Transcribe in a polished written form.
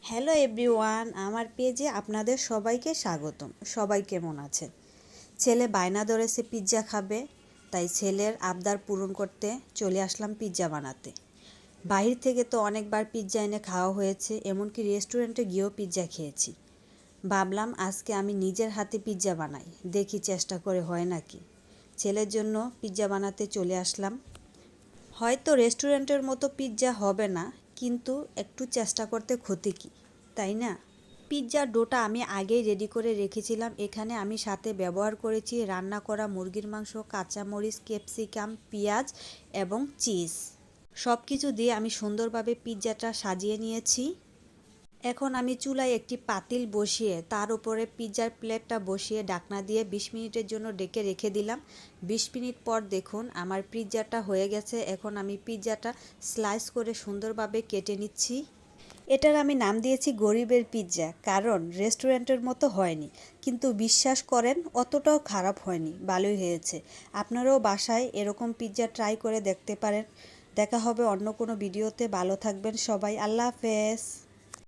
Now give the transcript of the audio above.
Hello everyone, আমার পেজে আপনাদের সবাইকে স্বাগতম। সবাই কেমন আছেন? ছেলে বায়না ধরেছে পিৎজা খাবে, তাই ছেলের আবদার পূরণ করতে চলে আসলাম পিৎজা বানাতে। বাহির থেকে তো অনেকবার পিৎজা এনে খাওয়া হয়েছে, এমনকি রেস্টুরেন্টে গিয়েও পিৎজা খেয়েছি। ভাবলাম আজকে আমি নিজের হাতে পিৎজা বানাই, দেখি চেষ্টা করে হয় নাকি। ছেলের জন্য পিৎজা বানাতে চলে আসলাম। হয়তো রেস্টুরেন্টের মতো পিৎজা হবে না, কিন্তু একটু চেষ্টা করতে ক্ষতি কী, তাই না? পিৎজার ডোটা আমি আগেই রেডি করে রেখেছিলাম। এখানে আমি সাথে ব্যবহার করেছি রান্না করা মুরগির মাংস, কাঁচামরিচ, ক্যাপসিকাম, পেঁয়াজ এবং চিজ। সব কিছু দিয়ে আমি সুন্দরভাবে পিৎজাটা সাজিয়ে নিয়েছি। এখন আমি চুলায় একটি পাতিল বসিয়ে তার উপরে পিৎজার প্লেটটা বসিয়ে ঢাকনা দিয়ে 20 মিনিটের জন্য ঢেকে রেখে দিলাম। 20 মিনিট পর দেখুন আমার পিৎজাটা হয়ে গেছে। এখন আমি পিৎজাটা স্লাইস করে সুন্দরভাবে কেটে নিচ্ছি। এটার আমি নাম দিয়েছি গরিবের পিৎজা, কারণ রেস্টুরেন্টের মতো হয়নি, কিন্তু বিশ্বাস করেন অতটাও খারাপ হয়নি, ভালোই হয়েছে। আপনারাও বাসায় এরকম পিৎজা ট্রাই করে দেখতে পারেন। দেখা হবে অন্য কোনো ভিডিওতে। ভালো থাকবেন সবাই। আল্লাহ হাফেজ।